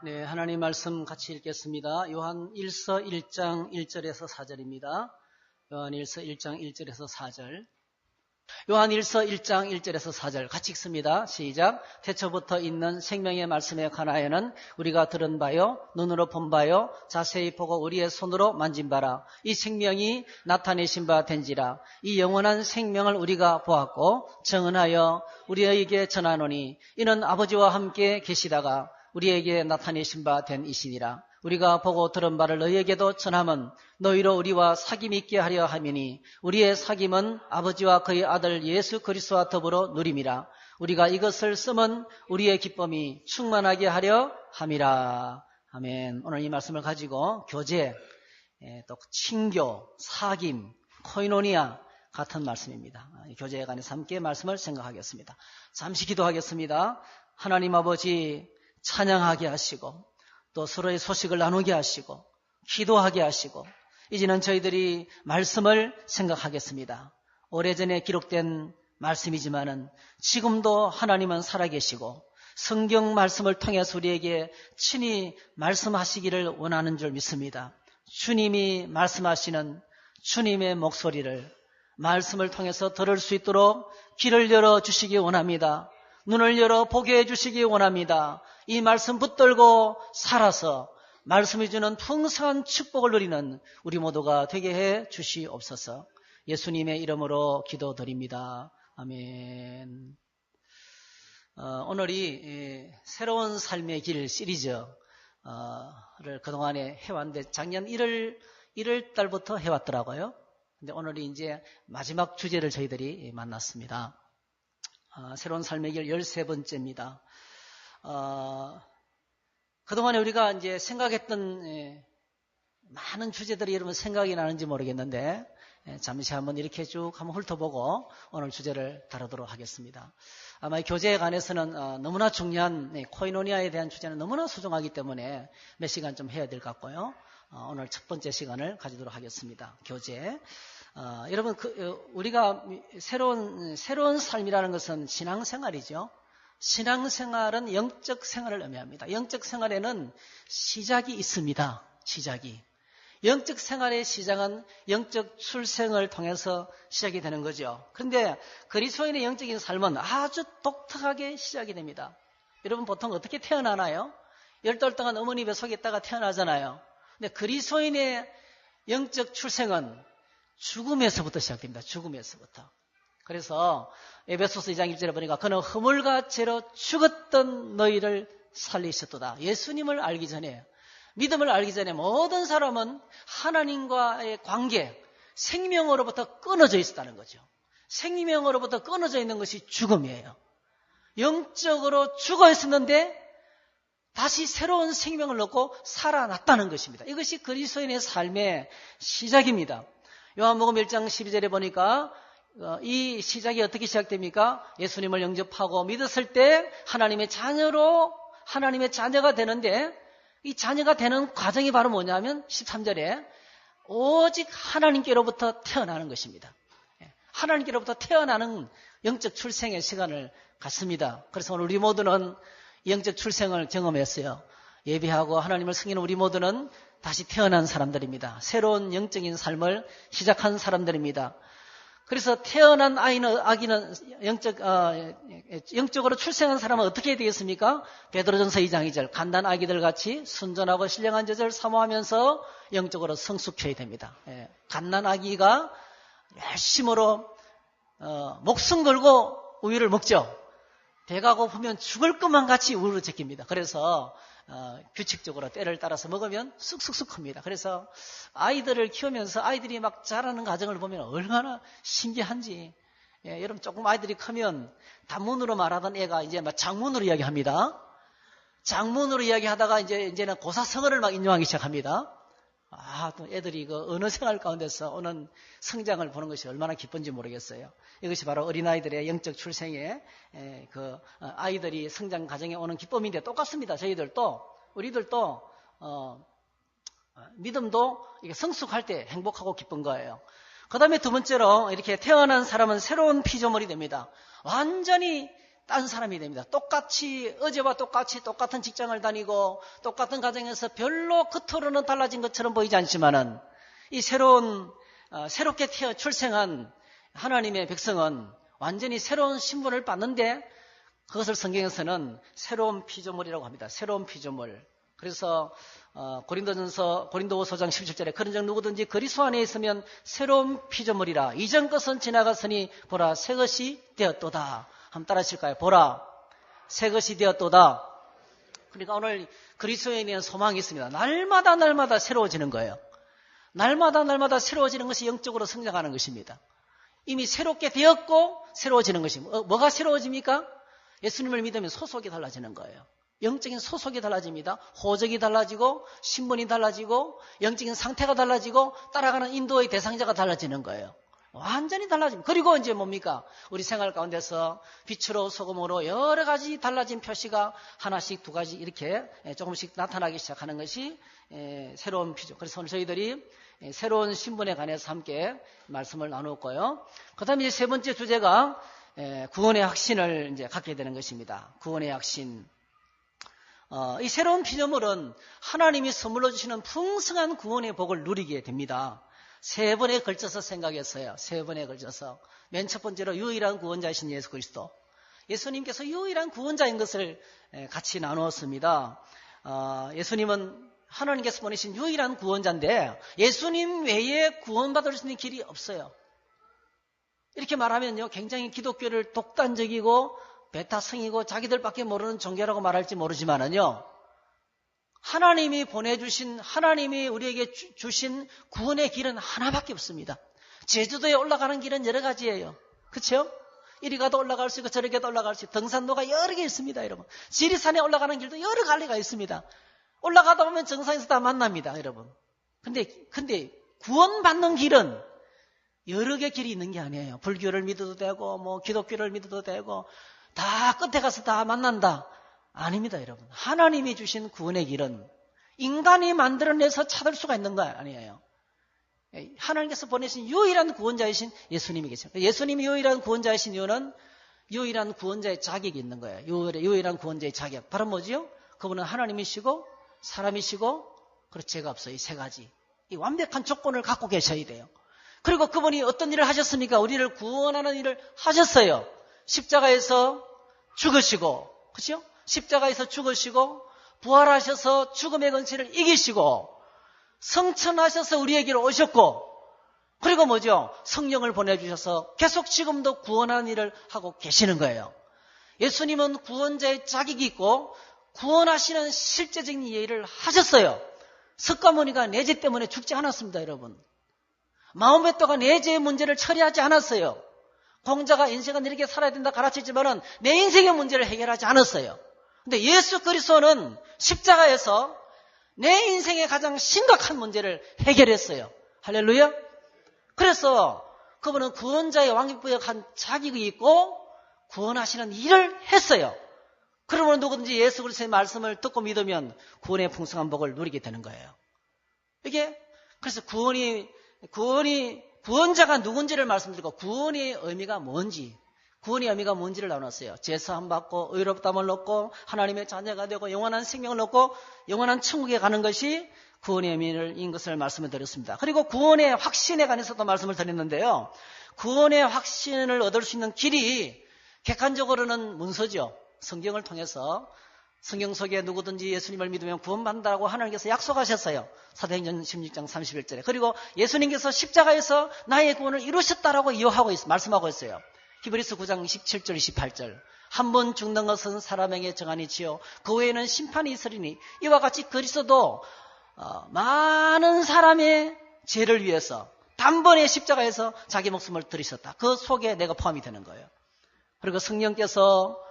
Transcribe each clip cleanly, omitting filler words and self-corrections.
네, 하나님 말씀 같이 읽겠습니다. 요한 1서 1장 1절에서 4절입니다. 요한 1서 1장 1절에서 4절. 요한 1서 1장 1절에서 4절 같이 읽습니다. 시작. 태초부터 있는 생명의 말씀에 관하여는 우리가 들은 바요, 눈으로 본 바요, 자세히 보고 우리의 손으로 만진 바라. 이 생명이 나타내신 바 된지라. 이 영원한 생명을 우리가 보았고 증언하여 우리에게 전하노니 이는 아버지와 함께 계시다가 우리에게 나타내신 바 된 이시니라. 우리가 보고 들은 바를 너희에게도 전함은 너희로 우리와 사귐 있게 하려 함이니 우리의 사귐은 아버지와 그의 아들 예수 그리스도와 더불어 누림이라. 우리가 이것을 쓰면 우리의 기쁨이 충만하게 하려 함이라. 아멘. 오늘 이 말씀을 가지고 교제, 또 친교, 사귐, 코이노니아 같은 말씀입니다. 교제에 관해서 함께 말씀을 생각하겠습니다. 잠시 기도하겠습니다. 하나님 아버지 찬양하게 하시고 또 서로의 소식을 나누게 하시고 기도하게 하시고 이제는 저희들이 말씀을 생각하겠습니다. 오래전에 기록된 말씀이지만은 지금도 하나님은 살아계시고 성경 말씀을 통해서 우리에게 친히 말씀하시기를 원하는 줄 믿습니다. 주님이 말씀하시는 주님의 목소리를 말씀을 통해서 들을 수 있도록 귀를 열어주시기 원합니다. 눈을 열어 보게 해주시기 원합니다. 이 말씀 붙들고 살아서 말씀이 주는 풍성한 축복을 누리는 우리 모두가 되게 해 주시옵소서. 예수님의 이름으로 기도드립니다. 아멘. 오늘이 새로운 삶의 길 시리즈를 그동안에 해왔는데 작년 1월 달부터 해왔더라고요. 근데 오늘이 이제 마지막 주제를 저희들이 만났습니다. 새로운 삶의 길 13번째입니다. 그동안에 우리가 이제 생각했던 많은 주제들이 여러분 생각이 나는지 모르겠는데 잠시 한번 이렇게 쭉 한번 훑어보고 오늘 주제를 다루도록 하겠습니다. 아마 이 교제에 관해서는 너무나 중요한 코이노니아에 대한 주제는 너무나 소중하기 때문에 몇 시간 좀 해야 될 것 같고요. 오늘 첫 번째 시간을 가지도록 하겠습니다. 교제. 여러분, 우리가 새로운 삶이라는 것은 신앙생활이죠. 신앙생활은 영적 생활을 의미합니다. 영적 생활에는 시작이 있습니다. 시작이. 영적 생활의 시작은 영적 출생을 통해서 시작이 되는 거죠. 그런데 그리스도인의 영적인 삶은 아주 독특하게 시작이 됩니다. 여러분 보통 어떻게 태어나나요? 10달 동안 어머니 뱃속에 있다가 태어나잖아요. 근데 그리스도인의 영적 출생은 죽음에서부터 시작됩니다. 죽음에서부터. 그래서 에베소서 2장 1절에 보니까 그는 허물과 죄로 죽었던 너희를 살리셨도다. 예수님을 알기 전에, 믿음을 알기 전에 모든 사람은 하나님과의 관계, 생명으로부터 끊어져 있었다는 거죠. 생명으로부터 끊어져 있는 것이 죽음이에요. 영적으로 죽어 있었는데 다시 새로운 생명을 얻고 살아났다는 것입니다. 이것이 그리스도인의 삶의 시작입니다. 요한복음 1장 12절에 보니까 이 시작이 어떻게 시작됩니까? 예수님을 영접하고 믿었을 때 하나님의 자녀가 되는데 이 자녀가 되는 과정이 바로 뭐냐면 13절에 오직 하나님께로부터 태어나는 것입니다. 하나님께로부터 태어나는 영적 출생의 시간을 갖습니다. 그래서 오늘 우리 모두는 영적 출생을 경험했어요. 예배하고 하나님을 섬기는 우리 모두는 다시 태어난 사람들입니다. 새로운 영적인 삶을 시작한 사람들입니다. 그래서 태어난 아기는 영적으로 출생한 사람은 어떻게 해야 되겠습니까? 베드로전서 2장 2절 갓난 아기들 같이 순전하고 신령한 젖을 사모하면서 영적으로 성숙해야 됩니다. 갓난 아기가 열심으로 목숨 걸고 우유를 먹죠. 배가 고프면 죽을 것만 같이 우유를 제낍니다. 그래서 규칙적으로 때를 따라서 먹으면 쑥쑥쑥 큽니다. 그래서 아이들을 키우면서 아이들이 막 자라는 과정을 보면 얼마나 신기한지. 여러분 조금 아이들이 크면 단문으로 말하던 애가 이제 막 장문으로 이야기합니다. 장문으로 이야기하다가 이제는 고사성어를 막 인용하기 시작합니다. 또 애들이 그 언어 생활 가운데서 오는 성장을 보는 것이 얼마나 기쁜지 모르겠어요. 이것이 바로 어린아이들의 영적 출생의 그 아이들이 성장 과정에 오는 기쁨인데 똑같습니다. 우리들도 믿음도 이게 성숙할 때 행복하고 기쁜 거예요. 그 다음에 두 번째로 이렇게 태어난 사람은 새로운 피조물이 됩니다. 완전히 딴 사람이 됩니다. 똑같이 어제와 똑같이 똑같은 직장을 다니고 똑같은 가정에서 별로 겉으로는 달라진 것처럼 보이지 않지만은 이 새롭게 출생한 하나님의 백성은 완전히 새로운 신분을 받는데 그것을 성경에서는 새로운 피조물이라고 합니다. 새로운 피조물. 그래서 고린도후서 5장 17절에 그런즉 누구든지 그리스도 안에 있으면 새로운 피조물이라 이전 것은 지나갔으니 보라 새 것이 되었도다. 한번 따라 하실까요? 보라 새 것이 되었도다. 그러니까 오늘 그리스도에 대한 소망이 있습니다. 날마다 새로워지는 거예요. 날마다 새로워지는 것이 영적으로 성장하는 것입니다. 이미 새롭게 되었고 새로워지는 것입니다. 뭐가 새로워집니까? 예수님을 믿으면 소속이 달라지는 거예요. 영적인 소속이 달라집니다. 호적이 달라지고 신분이 달라지고 영적인 상태가 달라지고 따라가는 인도의 대상자가 달라지는 거예요. 완전히 달라집니다. 그리고 이제 뭡니까? 우리 생활 가운데서 빛으로 소금으로 여러 가지 달라진 표시가 하나씩 두 가지 이렇게 조금씩 나타나기 시작하는 것이 새로운 피조. 그래서 오늘 저희들이 새로운 신분에 관해서 함께 말씀을 나누었고요. 그 다음에 세 번째 주제가 구원의 확신을 이제 갖게 되는 것입니다. 구원의 확신. 이 새로운 피조물은 하나님이 선물로 주시는 풍성한 구원의 복을 누리게 됩니다. 세 번에 걸쳐서 생각했어요. 세 번에 걸쳐서. 맨 첫 번째로 유일한 구원자이신 예수 그리스도. 예수님께서 유일한 구원자인 것을 같이 나누었습니다. 예수님은 하나님께서 보내신 유일한 구원자인데 예수님 외에 구원받을 수 있는 길이 없어요. 이렇게 말하면요, 굉장히 기독교를 독단적이고 배타성이고 자기들밖에 모르는 종교라고 말할지 모르지만은요, 하나님이 보내주신, 하나님이 우리에게 주신 구원의 길은 하나밖에 없습니다. 제주도에 올라가는 길은 여러 가지예요. 그렇죠? 이리 가도 올라갈 수 있고 저리 가도 올라갈 수 있고 등산로가 여러 개 있습니다, 여러분. 지리산에 올라가는 길도 여러 갈래가 있습니다. 올라가다 보면 정상에서 다 만납니다, 여러분. 근데 구원받는 길은 여러 개 길이 있는 게 아니에요. 불교를 믿어도 되고 뭐 기독교를 믿어도 되고 다 끝에 가서 다 만난다. 아닙니다, 여러분. 하나님이 주신 구원의 길은 인간이 만들어내서 찾을 수가 있는 거 아니에요. 하나님께서 보내신 유일한 구원자이신 예수님이 계십니다. 예수님이 유일한 구원자이신 이유는 유일한 구원자의 자격이 있는 거예요. 유일한 구원자의 자격. 바로 뭐지요? 그분은 하나님이시고 사람이시고 그리고 죄가 없어요. 이 세 가지. 이 완벽한 조건을 갖고 계셔야 돼요. 그리고 그분이 어떤 일을 하셨습니까? 우리를 구원하는 일을 하셨어요. 십자가에서 죽으시고, 그렇죠? 십자가에서 죽으시고 부활하셔서 죽음의 권세를 이기시고 성천하셔서 우리에게로 오셨고 그리고 뭐죠? 성령을 보내주셔서 계속 지금도 구원하는 일을 하고 계시는 거예요. 예수님은 구원자의 자격이 있고 구원하시는 실제적인 일을 하셨어요. 석가모니가 내재 때문에 죽지 않았습니다, 여러분. 마호메토가 내재의 문제를 처리하지 않았어요. 공자가 인생은 이렇게 살아야 된다 가르쳤지만은 내 인생의 문제를 해결하지 않았어요. 근데 예수 그리스도는 십자가에서 내 인생의 가장 심각한 문제를 해결했어요. 할렐루야. 그래서 그분은 구원자의 왕vik부역한 자격이 있고 구원하시는 일을 했어요. 그러면 누구든지 예수 그리스도의 말씀을 듣고 믿으면 구원의 풍성한 복을 누리게 되는 거예요. 이게 그래서 구원자가 누군지를 말씀드리고 구원의 의미가 뭔지, 구원의 의미가 뭔지를 나눴어요. 제사함 받고 의롭다함을 얻고 하나님의 자녀가 되고 영원한 생명을 얻고 영원한 천국에 가는 것이 구원의 의미인 것을 말씀을 드렸습니다. 그리고 구원의 확신에 관해서도 말씀을 드렸는데요. 구원의 확신을 얻을 수 있는 길이 객관적으로는 문서죠. 성경을 통해서 성경 속에 누구든지 예수님을 믿으면 구원받는다고 하나님께서 약속하셨어요. 사도행전 16장 31절에. 그리고 예수님께서 십자가에서 나의 구원을 이루셨다라고 말씀하고 있어요. 히브리서 9장 17절 28절. 한 번 죽는 것은 사람에게 정한이지요 그 외에는 심판이 있으리니 이와 같이 그리스도도 많은 사람의 죄를 위해서 단번에 십자가에서 자기 목숨을 들이셨다. 그 속에 내가 포함이 되는 거예요. 그리고 성령께서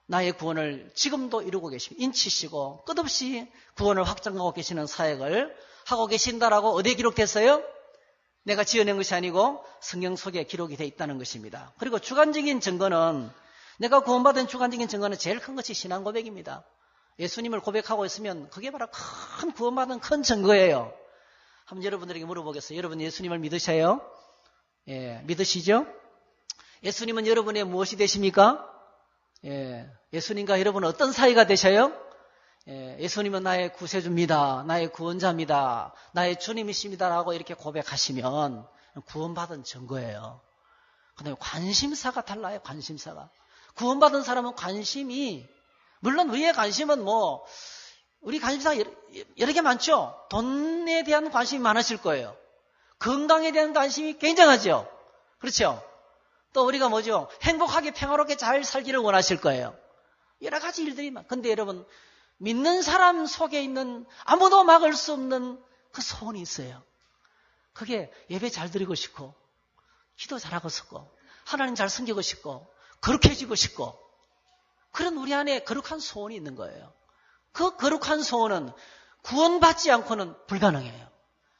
나의 구원을 지금도 이루고 계십니다. 인치시고 끝없이 구원을 확장하고 계시는 사역을 하고 계신다라고 어디에 기록됐어요? 내가 지어낸 것이 아니고 성경 속에 기록이 되어 있다는 것입니다. 그리고 주관적인 증거는 내가 구원받은 주관적인 증거는 제일 큰 것이 신앙 고백입니다. 예수님을 고백하고 있으면 그게 바로 큰 구원받은 큰 증거예요. 한번 여러분들에게 물어보겠어요. 여러분 예수님을 믿으셔요? 예, 믿으시죠? 예수님은 여러분의 무엇이 되십니까? 예수님과 여러분 어떤 사이가 되셔요? 예수님은 나의 구세주입니다. 나의 구원자입니다. 나의 주님이십니다라고 이렇게 고백하시면 구원받은 증거예요. 그다음에 관심사가 달라요. 관심사가. 구원받은 사람은 관심이, 물론 우리의 관심은 우리 관심사가 여러 개 많죠. 돈에 대한 관심이 많으실 거예요. 건강에 대한 관심이 굉장하죠. 그렇죠? 또 우리가 행복하게 평화롭게 잘 살기를 원하실 거예요. 여러 가지 일들이 근데 여러분, 믿는 사람 속에 있는 아무도 막을 수 없는 그 소원이 있어요. 그게 예배 잘 드리고 싶고, 기도 잘하고 싶고, 하나님 잘 섬기고 싶고, 거룩해지고 싶고, 그런 우리 안에 거룩한 소원이 있는 거예요. 그 거룩한 소원은 구원받지 않고는 불가능해요.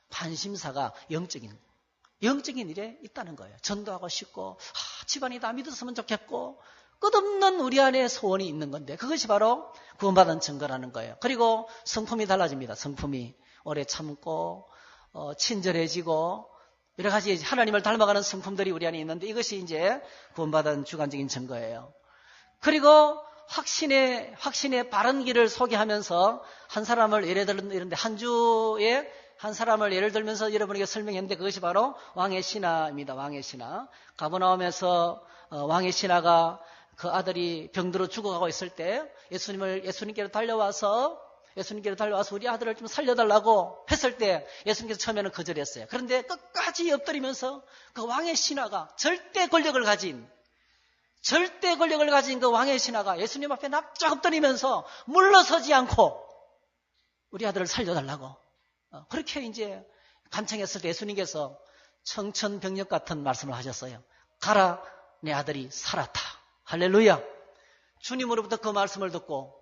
관심사가 영적인 일에 있다는 거예요. 전도하고 싶고, 집안이 다 믿었으면 좋겠고, 끝없는 우리 안에 소원이 있는 건데, 그것이 바로 구원받은 증거라는 거예요. 그리고 성품이 달라집니다. 성품이 오래 참고, 친절해지고, 여러 가지 하나님을 닮아가는 성품들이 우리 안에 있는데, 이것이 이제 구원받은 주관적인 증거예요. 그리고 확신의 바른 길을 소개하면서 한 사람을 예를 들는데, 한 주에 한 사람을 예를 들면서 여러분에게 설명했는데, 그것이 바로 왕의 신하입니다. 왕의 신하. 가버나움에서 왕의 신하가 그 아들이 병들어 죽어가고 있을 때 예수님께로 달려와서 우리 아들을 좀 살려달라고 했을 때 예수님께서 처음에는 거절했어요. 그런데 끝까지 엎드리면서 그 왕의 신하가 절대 권력을 가진 그 왕의 신하가 예수님 앞에 납작 엎드리면서 물러서지 않고 우리 아들을 살려달라고 그렇게 이제 간청했을 때 예수님께서 청천벽력 같은 말씀을 하셨어요. 가라, 내 아들이 살았다. 할렐루야. 주님으로부터 그 말씀을 듣고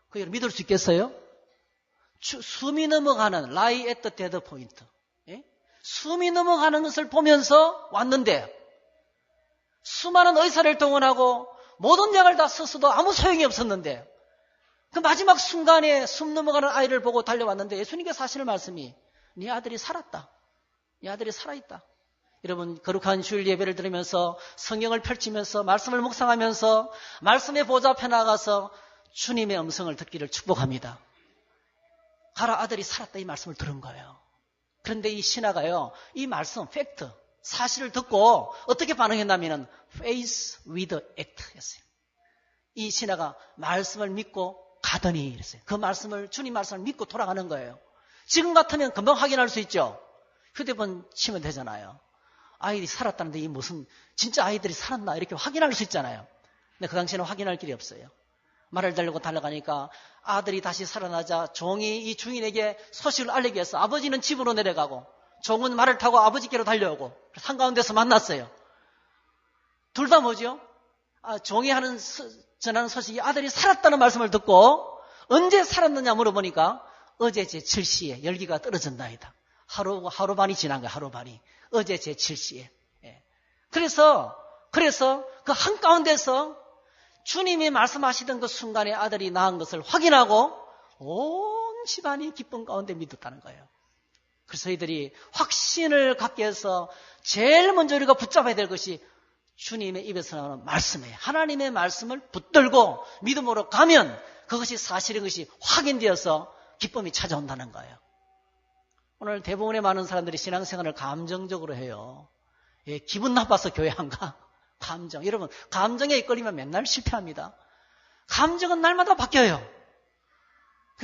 그걸 믿을 수 있겠어요? 숨이 넘어가는 lie at the dead point. 숨이 넘어가는 것을 보면서 왔는데 수많은 의사를 동원하고 모든 약을 다 썼어도 아무 소용이 없었는데 그 마지막 순간에 숨 넘어가는 아이를 보고 달려왔는데 예수님께서 하시는 말씀이 네 아들이 살았다. 네 아들이 살아있다. 여러분, 거룩한 주일 예배를 들으면서 성경을 펼치면서 말씀을 묵상하면서 말씀의 보좌 앞에 나가서 주님의 음성을 듣기를 축복합니다. 가라, 아들이 살았다, 이 말씀을 들은 거예요. 그런데 이 신하가요, 이 말씀, 팩트, 사실을 듣고 어떻게 반응했냐면 faith with act 였어요. 이 신하가 말씀을 믿고 가더니 이랬어요. 그 말씀을, 주님 말씀을 믿고 돌아가는 거예요. 지금 같으면 금방 확인할 수 있죠. 휴대폰 치면 되잖아요. 아이들이 살았다는데 이 무슨 진짜 아이들이 살았나 이렇게 확인할 수 있잖아요. 근데 그 당시에는 확인할 길이 없어요. 말을 달리고 달려가니까 아들이 다시 살아나자 종이 이 주인에게 소식을 알리기 위해서 아버지는 집으로 내려가고 종은 말을 타고 아버지께로 달려오고 한가운데서 만났어요. 둘 다 뭐죠? 종이 전하는 소식이 아들이 살았다는 말씀을 듣고 언제 살았느냐 물어보니까 어제 제 7시에 열기가 떨어졌나이다. 하루 반이 지난 거야. 하루 반이. 어제 제 7시에. 그래서 그 한가운데서 주님이 말씀하시던 그 순간에 아들이 낳은 것을 확인하고 온 집안이 기쁨 가운데 믿었다는 거예요. 그래서 이들이 확신을 갖게 해서 제일 먼저 우리가 붙잡아야 될 것이 주님의 입에서 나오는 말씀이에요. 하나님의 말씀을 붙들고 믿음으로 가면 그것이 사실인 것이 확인되어서 기쁨이 찾아온다는 거예요. 오늘 대부분의 많은 사람들이 신앙생활을 감정적으로 해요. 기분 나빠서 교회 안 가. 감정. 여러분, 감정에 이끌리면 맨날 실패합니다. 감정은 날마다 바뀌어요.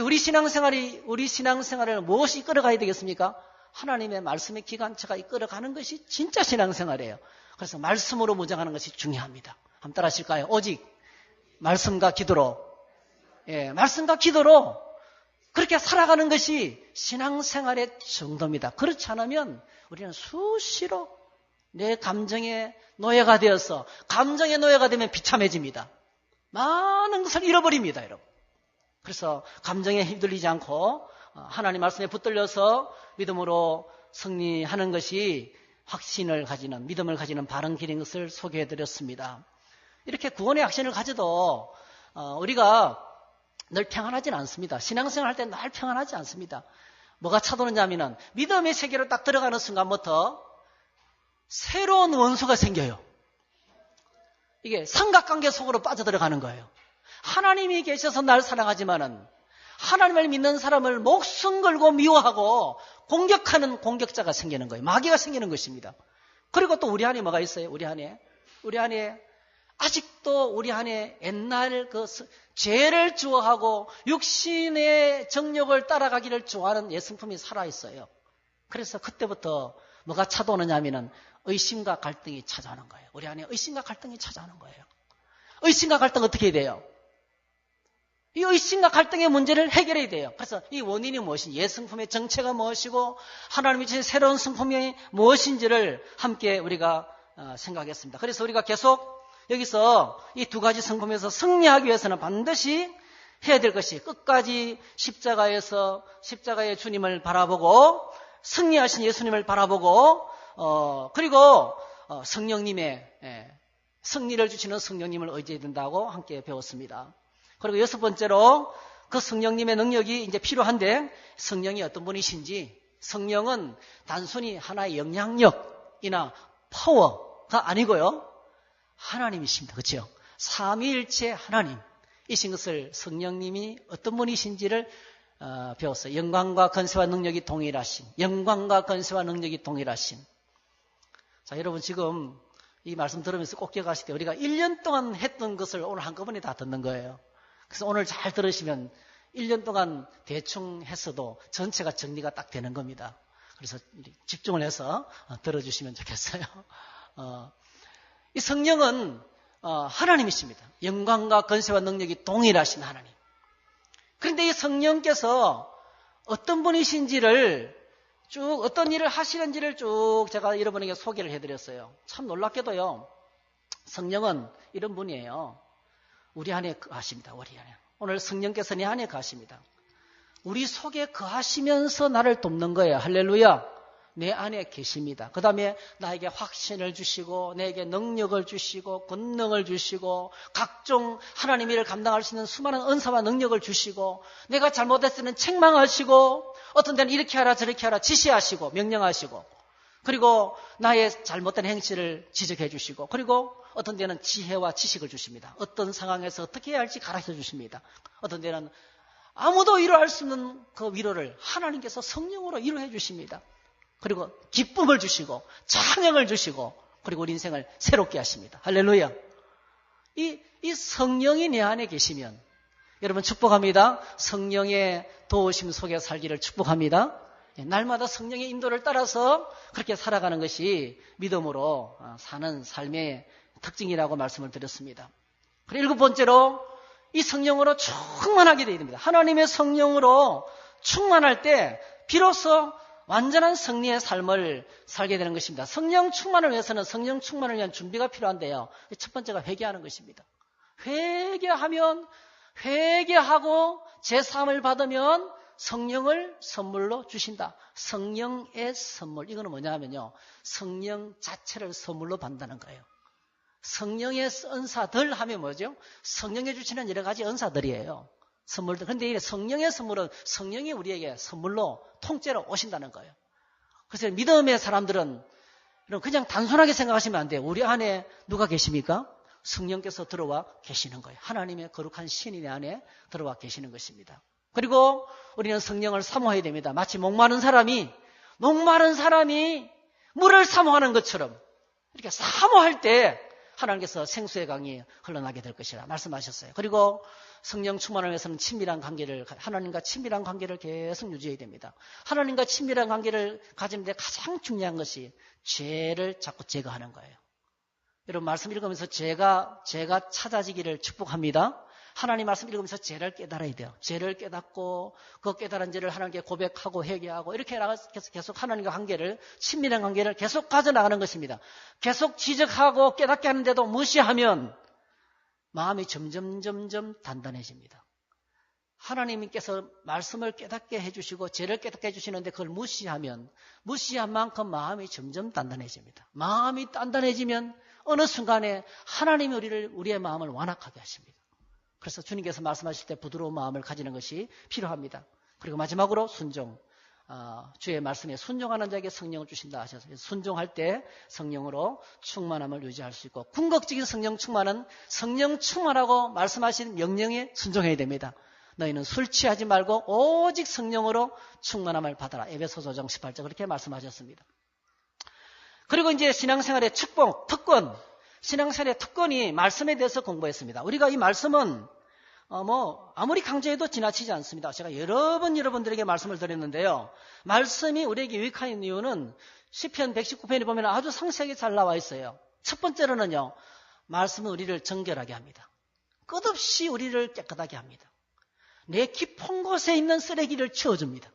우리 신앙생활을 무엇이 이끌어가야 되겠습니까? 하나님의 말씀의 기관차가 이끌어가는 것이 진짜 신앙생활이에요. 그래서 말씀으로 무장하는 것이 중요합니다. 한번 따라 하실까요? 오직 말씀과 기도로. 말씀과 기도로 그렇게 살아가는 것이 신앙생활의 정도입니다. 그렇지 않으면 우리는 수시로 내 감정의 노예가 되어서 감정의 노예가 되면 비참해집니다. 많은 것을 잃어버립니다, 여러분. 그래서 감정에 휘둘리지 않고 하나님 말씀에 붙들려서 믿음으로 승리하는 것이 확신을 가지는, 믿음을 가지는 바른 길인 것을 소개해드렸습니다. 이렇게 구원의 확신을 가져도 우리가 늘 평안하지는 않습니다. 신앙생활 할 때 늘 평안하지 않습니다. 뭐가 차도는냐면은 믿음의 세계로 딱 들어가는 순간부터 새로운 원수가 생겨요. 이게 삼각관계 속으로 빠져들어가는 거예요. 하나님이 계셔서 날 사랑하지만은 하나님을 믿는 사람을 목숨 걸고 미워하고 공격하는 공격자가 생기는 거예요. 마귀가 생기는 것입니다. 그리고 또 우리 안에 뭐가 있어요? 우리 안에 아직도 우리 안에 옛날 그 죄를 좋아하고 육신의 정욕을 따라가기를 좋아하는 옛성품이 살아있어요. 그래서 그때부터 뭐가 찾아오느냐 하면은 의심과 갈등이 찾아오는 거예요. 우리 안에 의심과 갈등이 찾아오는 거예요. 의심과 갈등 어떻게 해야 돼요? 이 의심과 갈등의 문제를 해결해야 돼요. 그래서 이 원인이 무엇인지, 옛성품의 정체가 무엇이고 하나님이 주신 새로운 성품이 무엇인지를 함께 우리가 생각했습니다. 그래서 우리가 계속 여기서 이 두 가지 성품에서 승리하기 위해서는 반드시 해야 될 것이 끝까지 십자가의 주님을 바라보고 승리하신 예수님을 바라보고 그리고 성령님의 승리를 주시는 성령님을 의지해야 된다고 함께 배웠습니다. 그리고 여섯 번째로 그 성령님의 능력이 이제 필요한데 성령이 어떤 분이신지, 성령은 단순히 하나의 영향력이나 파워가 아니고요. 하나님이십니다. 그렇죠? 삼위일체 하나님이신 것을 성령님이 어떤 분이신지를 배웠어요. 영광과 권세와 능력이 동일하신, 영광과 권세와 능력이 동일하신. 자, 여러분 지금 이 말씀 들으면서 꼭 기억하실 때 우리가 1년 동안 했던 것을 오늘 한꺼번에 다 듣는 거예요. 그래서 오늘 잘 들으시면 1년 동안 대충 했어도 전체가 정리가 딱 되는 겁니다. 그래서 집중을 해서 들어주시면 좋겠어요. 이 성령은 하나님이십니다. 영광과 권세와 능력이 동일하신 하나님. 그런데 이 성령께서 어떤 분이신지를 쭉 어떤 일을 하시는지를 쭉 제가 여러분에게 소개를 해드렸어요. 참 놀랍게도요. 성령은 이런 분이에요. 우리 안에 거하십니다. 우리 안에. 오늘 성령께서 내 안에 거하십니다. 우리 속에 거하시면서 나를 돕는 거예요. 할렐루야. 내 안에 계십니다. 그 다음에 나에게 확신을 주시고 내게 능력을 주시고 권능을 주시고 각종 하나님의 일을 감당할 수 있는 수많은 은사와 능력을 주시고 내가 잘못했을 때는 책망하시고 어떤 데는 이렇게 하라 저렇게 하라 지시하시고 명령하시고 그리고 나의 잘못된 행실을 지적해 주시고 그리고 어떤 데는 지혜와 지식을 주십니다. 어떤 상황에서 어떻게 해야 할지 가르쳐 주십니다. 어떤 데는 아무도 위로할 수 없는 그 위로를 하나님께서 성령으로 위로해 주십니다. 그리고 기쁨을 주시고 찬양을 주시고 그리고 우리 인생을 새롭게 하십니다. 할렐루야. 이 성령이 내 안에 계시면 여러분 축복합니다. 성령의 도우심 속에 살기를 축복합니다. 날마다 성령의 인도를 따라서 그렇게 살아가는 것이 믿음으로 사는 삶의 특징이라고 말씀을 드렸습니다. 그리고 일곱 번째로 이 성령으로 충만하게 되어야 됩니다. 하나님의 성령으로 충만할 때 비로소 완전한 승리의 삶을 살게 되는 것입니다. 성령 충만을 위해서는 성령 충만을 위한 준비가 필요한데요. 첫 번째가 회개하는 것입니다. 회개하고 제사함을 받으면 성령을 선물로 주신다. 성령의 선물. 이거는 뭐냐 하면요. 성령 자체를 선물로 받는다는 거예요. 성령의 은사들 하면 뭐죠? 성령이 주시는 여러 가지 은사들이에요. 선물들. 그런데 성령의 선물은 성령이 우리에게 선물로 통째로 오신다는 거예요. 그래서 믿음의 사람들은 그냥 단순하게 생각하시면 안 돼요. 우리 안에 누가 계십니까? 성령께서 들어와 계시는 거예요. 하나님의 거룩한 신이 내 안에 들어와 계시는 것입니다. 그리고 우리는 성령을 사모해야 됩니다. 마치 목마른 사람이 물을 사모하는 것처럼 이렇게 사모할 때 하나님께서 생수의 강이 흘러나게 될 것이라 말씀하셨어요. 그리고 성령 충만을 위해서는 하나님과 친밀한 관계를 계속 유지해야 됩니다. 하나님과 친밀한 관계를 가지는데 가장 중요한 것이 죄를 자꾸 제거하는 거예요. 여러분 말씀 읽으면서 죄가 찾아지기를 축복합니다. 하나님 말씀 읽으면서 죄를 깨달아야 돼요. 죄를 깨닫고 그 깨달은 죄를 하나님께 고백하고 회개하고 이렇게 계속 하나님과 친밀한 관계를 계속 가져나가는 것입니다. 계속 지적하고 깨닫게 하는데도 무시하면 마음이 점점 단단해집니다. 하나님께서 말씀을 깨닫게 해주시고 죄를 깨닫게 해주시는데 그걸 무시한 만큼 마음이 점점 단단해집니다. 마음이 단단해지면 어느 순간에 하나님이 우리의 마음을 완악하게 하십니다. 그래서 주님께서 말씀하실 때 부드러운 마음을 가지는 것이 필요합니다. 그리고 마지막으로 순종. 주의 말씀에 순종하는 자에게 성령을 주신다 하셔서 순종할 때 성령으로 충만함을 유지할 수 있고 궁극적인 성령 충만은 성령 충만하고 말씀하신 명령에 순종해야 됩니다. 너희는 술 취하지 말고 오직 성령으로 충만함을 받아라. 에베소서 5장 18절 그렇게 말씀하셨습니다. 그리고 이제 신앙생활의 축복, 특권, 신앙생활의 특권이 말씀에 대해서 공부했습니다. 우리가 이 말씀은 아무리 강조해도 지나치지 않습니다. 제가 여러 번 여러분들에게 말씀을 드렸는데요. 말씀이 우리에게 유익한 이유는 시편 119편에 보면 아주 상세하게 잘 나와 있어요. 첫 번째로는요. 말씀은 우리를 정결하게 합니다. 끝없이 우리를 깨끗하게 합니다. 내 깊은 곳에 있는 쓰레기를 치워줍니다.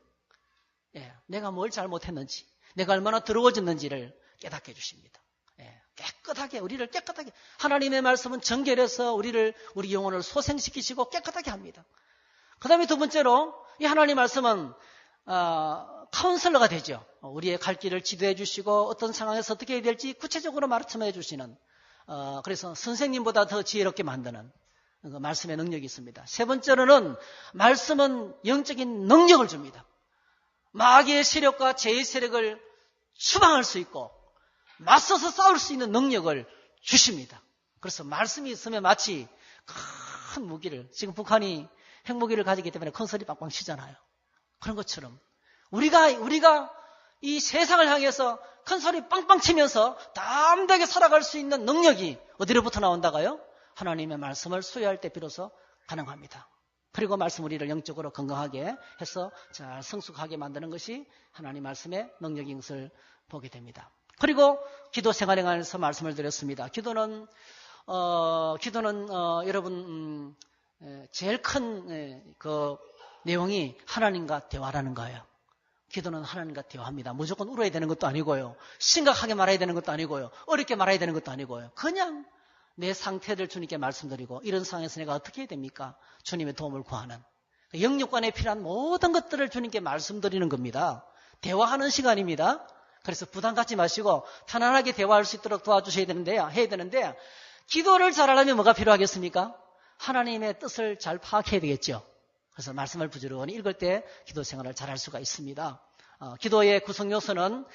내가 뭘 잘못했는지, 내가 얼마나 더러워졌는지를 깨닫게 해주십니다. 깨끗하게, 우리를 깨끗하게. 하나님의 말씀은 정결해서 우리 영혼을 소생시키시고 깨끗하게 합니다. 그 다음에 두 번째로, 이 하나님 말씀은, 카운슬러가 되죠. 우리의 갈 길을 지도해 주시고, 어떤 상황에서 어떻게 해야 될지 구체적으로 말씀해 주시는, 그래서 선생님보다 더 지혜롭게 만드는 그 말씀의 능력이 있습니다. 세 번째로는, 말씀은 영적인 능력을 줍니다. 마귀의 세력과 죄의 세력을 추방할 수 있고, 맞서서 싸울 수 있는 능력을 주십니다. 그래서 말씀이 있으면 마치 큰 무기를, 지금 북한이 핵무기를 가지기 때문에 큰 소리 빵빵 치잖아요. 그런 것처럼 우리가 이 세상을 향해서 큰 소리 빵빵 치면서 담대하게 살아갈 수 있는 능력이 어디로부터 나온다고요? 하나님의 말씀을 수여할 때 비로소 가능합니다. 그리고 말씀 우리를 영적으로 건강하게 해서 잘 성숙하게 만드는 것이 하나님 말씀의 능력인 것을 보게 됩니다. 그리고 기도 생활에 관해서 말씀을 드렸습니다. 기도는 여러분 제일 큰 그 내용이 하나님과 대화라는 거예요. 기도는 하나님과 대화합니다. 무조건 울어야 되는 것도 아니고요. 심각하게 말해야 되는 것도 아니고요. 어렵게 말해야 되는 것도 아니고요. 그냥 내 상태를 주님께 말씀드리고 이런 상황에서 내가 어떻게 해야 됩니까? 주님의 도움을 구하는. 영육간에 필요한 모든 것들을 주님께 말씀드리는 겁니다. 대화하는 시간입니다. 그래서 부담 갖지 마시고 편안하게 대화할 수 있도록 도와주셔야 되는데요. 해야 되는데 기도를 잘하려면 뭐가 필요하겠습니까? 하나님의 뜻을 잘 파악해야 되겠죠. 그래서 말씀을 부지런히 읽을 때 기도 생활을 잘할 수가 있습니다. 기도의 구성 요소는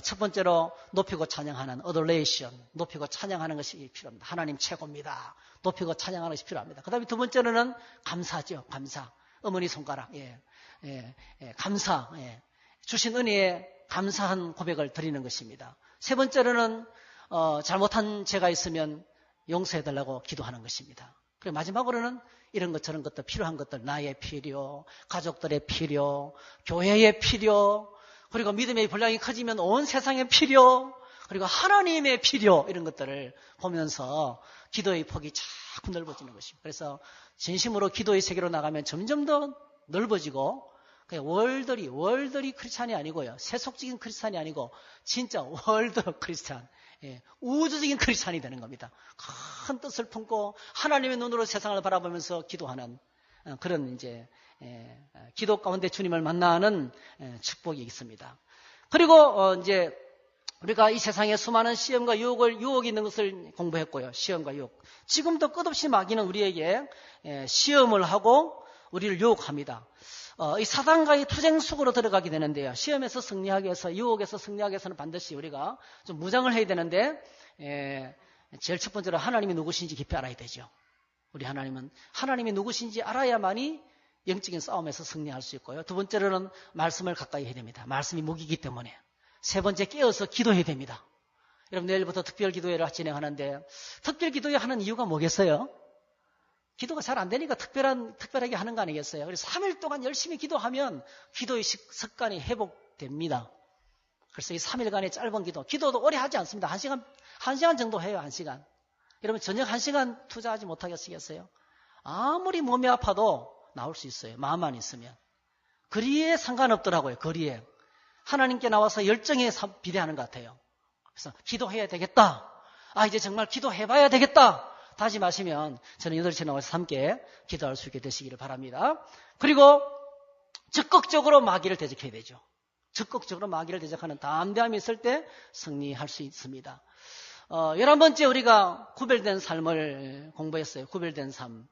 첫 번째로 높이고 찬양하는 adoration, 높이고 찬양하는 것이 필요합니다. 하나님 최고입니다. 높이고 찬양하는 것이 필요합니다. 그 다음에 두 번째로는 감사죠. 감사. 어머니 손가락. 감사. 주신 은혜에 감사한 고백을 드리는 것입니다. 세 번째로는 잘못한 죄가 있으면 용서해달라고 기도하는 것입니다. 그리고 마지막으로는 이런 것 저런 것들 필요한 것들 나의 필요, 가족들의 필요, 교회의 필요, 그리고 믿음의 분량이 커지면 온 세상의 필요, 그리고 하나님의 필요 이런 것들을 보면서 기도의 폭이 자꾸 넓어지는 것입니다. 그래서 진심으로 기도의 세계로 나가면 점점 더 넓어지고 월드리 크리스찬이 아니고요. 세속적인 크리스찬이 아니고 진짜 월드 크리스찬, 우주적인 크리스찬이 되는 겁니다. 큰 뜻을 품고 하나님의 눈으로 세상을 바라보면서 기도하는 그런 이제 기도 가운데 주님을 만나는 축복이 있습니다. 그리고 이제 우리가 이 세상에 수많은 시험과 유혹이 있는 것을 공부했고요. 시험과 유혹. 지금도 끝없이 마귀는 우리에게 시험을 하고 우리를 유혹합니다. 이 사단과의 투쟁 속으로 들어가게 되는데요. 시험에서 승리하기 위해서, 유혹에서 승리하기 위해서는 반드시 우리가 좀 무장을 해야 되는데, 제일 첫 번째로 하나님이 누구신지 깊이 알아야 되죠. 우리 하나님이 누구신지 알아야만이 영적인 싸움에서 승리할 수 있고요. 두 번째로는 말씀을 가까이 해야 됩니다. 말씀이 무기이기 때문에. 세 번째, 깨어서 기도해야 됩니다. 여러분, 내일부터 특별 기도회를 진행하는데, 특별 기도회 하는 이유가 뭐겠어요? 기도가 잘 안 되니까 특별하게 하는 거 아니겠어요? 그래서 3일 동안 열심히 기도하면 기도의 습관이 회복됩니다. 그래서 이 3일간의 짧은 기도도 오래 하지 않습니다. 1시간 정도 해요, 1시간. 여러분, 저녁 1시간 투자하지 못하겠어요? 아무리 몸이 아파도 나올 수 있어요. 마음만 있으면. 거리에 상관없더라고요, 거리에. 하나님께 나와서 열정에 비례하는 것 같아요. 그래서 기도해야 되겠다. 이제 정말 기도해봐야 되겠다. 다짐하시면 저는 8시에 나와서 함께 기도할 수 있게 되시기를 바랍니다. 그리고 적극적으로 마귀를 대적해야 되죠. 적극적으로 마귀를 대적하는 담대함이 있을 때 승리할 수 있습니다. 11번째 우리가 구별된 삶을 공부했어요. 구별된 삶.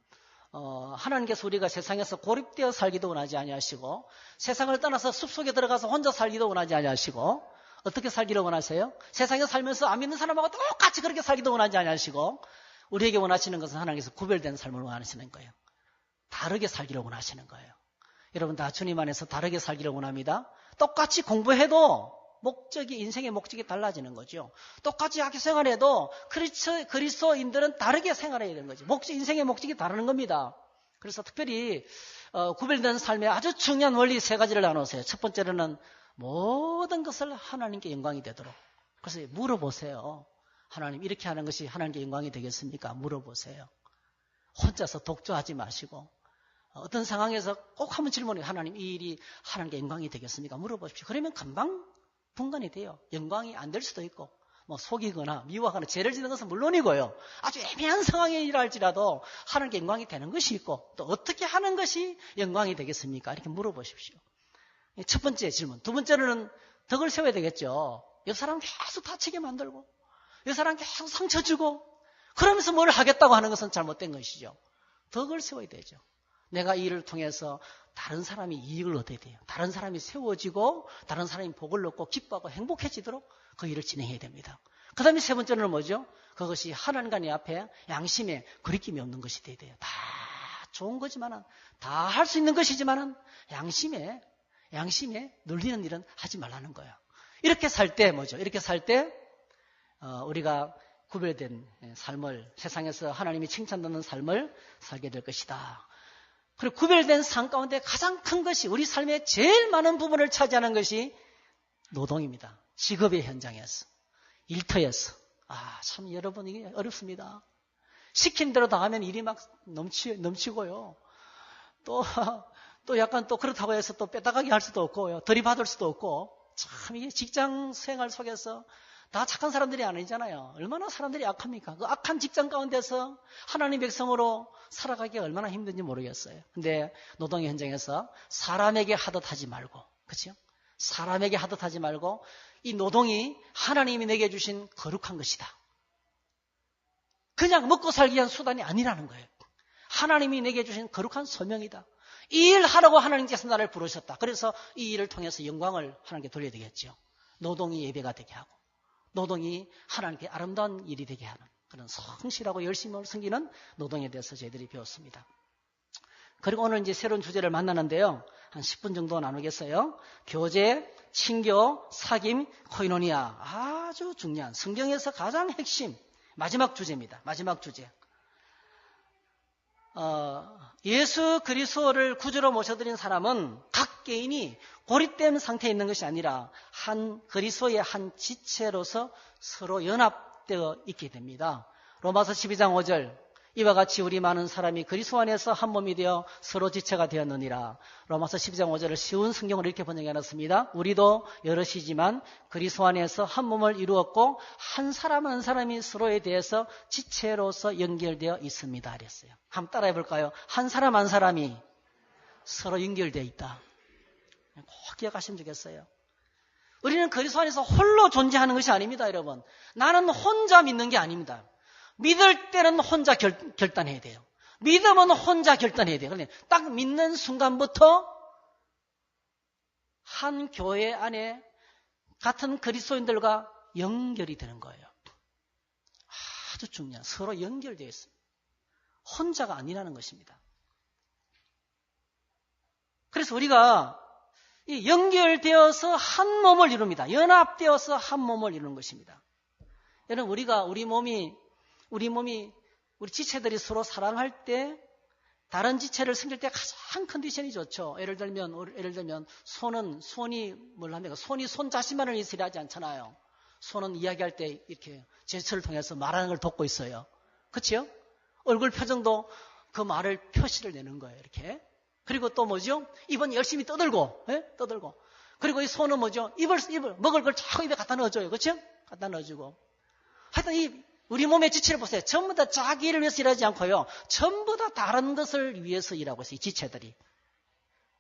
하나님께서 우리가 세상에서 고립되어 살기도 원하지 아니하시고 세상을 떠나서 숲속에 들어가서 혼자 살기도 원하지 아니하시고 어떻게 살기를 원하세요? 세상에 살면서 안 믿는 사람하고 똑같이 그렇게 살기도 원하지 아니하시고 우리에게 원하시는 것은 하나님께서 구별된 삶을 원하시는 거예요. 다르게 살기를 원하시는 거예요. 여러분 다 주님 안에서 다르게 살기를 원합니다. 똑같이 공부해도 인생의 목적이 달라지는 거죠. 똑같이 학교 생활해도 그리스도인들은 다르게 생활해야 되는 거죠. 인생의 목적이 다르는 겁니다. 그래서 특별히 구별된 삶의 아주 중요한 원리 3가지를 나누세요. 첫 번째로는 모든 것을 하나님께 영광이 되도록. 그래서 물어보세요. 하나님 이렇게 하는 것이 하나님께 영광이 되겠습니까? 물어보세요. 혼자서 독조하지 마시고 어떤 상황에서 꼭 한번 질문해요. 하나님 이 일이 하나님께 영광이 되겠습니까? 물어보십시오. 그러면 금방 분간이 돼요. 영광이 안 될 수도 있고 속이거나 미워하거나 죄를 짓는 것은 물론이고요. 아주 애매한 상황에 일할지라도 하나님께 영광이 되는 것이 있고 또 어떻게 하는 것이 영광이 되겠습니까? 이렇게 물어보십시오. 첫 번째 질문. 두 번째로는 덕을 세워야 되겠죠. 이 사람 계속 다치게 만들고 이 사람 계속 상처 주고 그러면서 뭘 하겠다고 하는 것은 잘못된 것이죠. 덕을 세워야 되죠. 내가 이 일을 통해서 다른 사람이 이익을 얻어야 돼요. 다른 사람이 세워지고 다른 사람이 복을 얻고 기뻐하고 행복해지도록 그 일을 진행해야 됩니다. 그 다음에 3번째는 뭐죠? 그것이 하나님과 내 앞에 양심에 거리낌이 없는 것이 돼야 돼요. 다 좋은 거지만은 다 할 수 있는 것이지만은 양심에 눌리는 일은 하지 말라는 거예요. 이렇게 살 때 뭐죠? 이렇게 살 때 우리가 구별된 삶을 세상에서 하나님이 칭찬받는 삶을 살게 될 것이다. 그리고 구별된 삶 가운데 가장 큰 것이 우리 삶의 제일 많은 부분을 차지하는 것이 노동입니다. 직업의 현장에서, 일터에서. 참 여러분 이게 어렵습니다. 시킨 대로 다 하면 일이 막 넘치고요. 또 약간 또 그렇다고 해서 또 빼다가게 할 수도 없고요. 들이받을 수도 없고. 참 이게 직장 생활 속에서 다 착한 사람들이 아니잖아요. 얼마나 사람들이 악합니까? 그 악한 직장 가운데서 하나님 백성으로 살아가기가 얼마나 힘든지 모르겠어요. 근데 노동의 현장에서 사람에게 하듯 하지 말고, 그렇죠? 사람에게 하듯 하지 말고 이 노동이 하나님이 내게 주신 거룩한 것이다. 그냥 먹고 살기 위한 수단이 아니라는 거예요. 하나님이 내게 주신 거룩한 소명이다. 이 일 하라고 하나님께서 나를 부르셨다. 그래서 이 일을 통해서 영광을 하나님께 돌려야 되겠죠. 노동이 예배가 되게 하고 노동이 하나님께 아름다운 일이 되게 하는 그런 성실하고 열심히 섬기는 노동에 대해서 저희들이 배웠습니다. 그리고 오늘 이제 새로운 주제를 만나는데요. 한 10분 정도 나누겠어요. 교제, 친교, 사귐, 코이노니아. 아주 중요한 성경에서 가장 핵심 마지막 주제입니다. 마지막 주제. 예수 그리스도를 구주로 모셔드린 사람은 각 개인이 고립된 상태에 있는 것이 아니라 한 그리스도의 한 지체로서 서로 연합되어 있게 됩니다. 로마서 12장 5절 이와 같이 우리 많은 사람이 그리스도 안에서 한 몸이 되어 서로 지체가 되었느니라. 로마서 12장 5절을 쉬운 성경으로 이렇게 번역해놨습니다. 우리도 여럿이지만 그리스도 안에서 한 몸을 이루었고 한 사람 한 사람이 서로에 대해서 지체로서 연결되어 있습니다. 그랬어요. 한번 따라해 볼까요? 한 사람 한 사람이 서로 연결되어 있다. 꼭 기억하시면 좋겠어요. 우리는 그리스도 안에서 홀로 존재하는 것이 아닙니다, 여러분. 나는 혼자 믿는 게 아닙니다. 믿을 때는 혼자 결단해야 돼요. 믿음은 혼자 결단해야 돼요. 그런데 딱 믿는 순간부터 한 교회 안에 같은 그리스도인들과 연결이 되는 거예요. 아주 중요한 서로 연결되어 있습니다. 혼자가 아니라는 것입니다. 그래서 우리가 이 연결되어서 한 몸을 이룹니다. 연합되어서 한 몸을 이루는 것입니다. 여러분 우리 지체들이 서로 사랑할 때 다른 지체를 섬길 때 가장 컨디션이 좋죠. 예를 들면 손이 뭘 합니까? 손이 손 자신만을 위해서 하지 않잖아요. 손은 이야기할 때 이렇게 제스처를 통해서 말하는 걸 돕고 있어요. 그렇죠? 얼굴 표정도 그 말을 표시를 내는 거예요. 이렇게. 그리고 또 뭐죠? 입은 열심히 떠들고. 그리고 이 손은 뭐죠? 먹을 걸 자꾸 입에 갖다 넣어줘요. 그렇죠? 갖다 넣어주고. 하여튼 우리 몸의 지체를 보세요. 전부 다 자기를 위해서 일하지 않고요. 전부 다 다른 것을 위해서 일하고 있어요. 이 지체들이.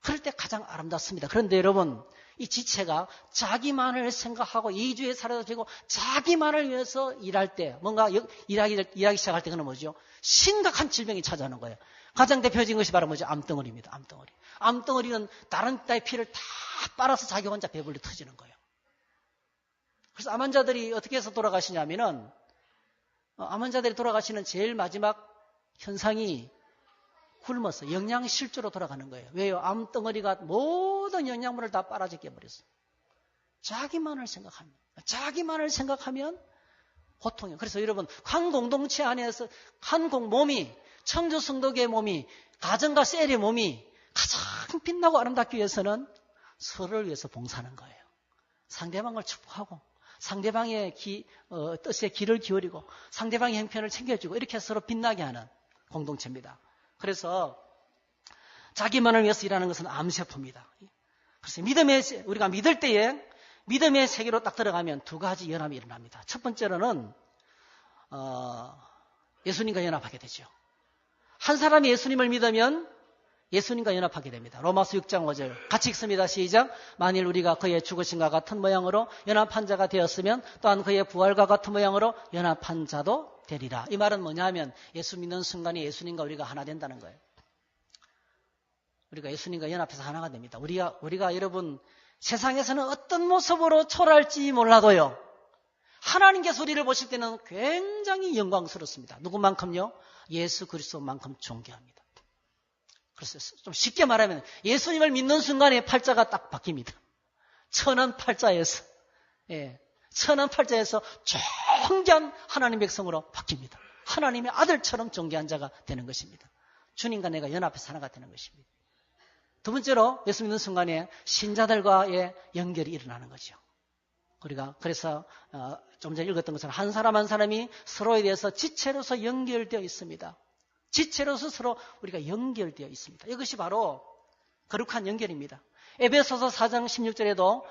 그럴 때 가장 아름답습니다. 그런데 여러분, 이 지체가 자기만을 생각하고 이주에 살아도 되고 자기만을 위해서 일할 때 뭔가 일하기 시작할 때 그는 뭐죠? 심각한 질병이 찾아오는 거예요. 가장 대표적인 것이 바로 뭐죠? 암덩어리입니다. 암덩어리. 암덩어리는 다른 데의 피를 다 빨아서 자기 혼자 배불리 터지는 거예요. 그래서 암 환자들이 어떻게 해서 돌아가시냐면은 암 환자들이 돌아가시는 제일 마지막 현상이 굶어서 영양실조로 돌아가는 거예요. 왜요? 암덩어리가 모든 영양분을 다 빨아제껴 버렸어요. 자기만을 생각합니다. 자기만을 생각하면 고통이에요. 그래서 여러분, 한 공동체 안에서 몸이, 청주 성도교의 몸이, 가정과 셀의 몸이 가장 빛나고 아름답기 위해서는 서로를 위해서 봉사하는 거예요. 상대방을 축복하고 상대방의 뜻에 귀를 기울이고 상대방의 형편을 챙겨주고 이렇게 서로 빛나게 하는 공동체입니다. 그래서 자기만을 위해서 일하는 것은 암세포입니다. 그래서 우리가 믿을 때에 믿음의 세계로 딱 들어가면 두 가지 연합이 일어납니다. 첫 번째로는 예수님과 연합하게 되죠. 한 사람이 예수님을 믿으면 예수님과 연합하게 됩니다. 로마서 6장 5절 같이 읽습니다. 시작. 만일 우리가 그의 죽으심과 같은 모양으로 연합한 자가 되었으면 또한 그의 부활과 같은 모양으로 연합한 자도 되리라. 이 말은 뭐냐면 예수 믿는 순간에 예수님과 우리가 하나 된다는 거예요. 우리가 예수님과 연합해서 하나가 됩니다. 우리가 여러분 세상에서는 어떤 모습으로 초라할지 몰라도요. 하나님께서 우리를 보실 때는 굉장히 영광스럽습니다. 누구만큼요? 예수 그리스도만큼 존귀합니다. 그래서 좀 쉽게 말하면 예수님을 믿는 순간에 팔자가 딱 바뀝니다. 천한 팔자에서 천한 팔자에서 존귀한 하나님 백성으로 바뀝니다. 하나님의 아들처럼 존귀한 자가 되는 것입니다. 주님과 내가 연합해서 하나가 되는 것입니다. 두 번째로 예수 믿는 순간에 신자들과의 연결이 일어나는 거죠. 우리가 그래서 좀 전에 읽었던 것처럼 한 사람 한 사람이 서로에 대해서 지체로서 연결되어 있습니다. 지체로서 서로 우리가 연결되어 있습니다. 이것이 바로 거룩한 연결입니다. 에베소서 4장 16절에도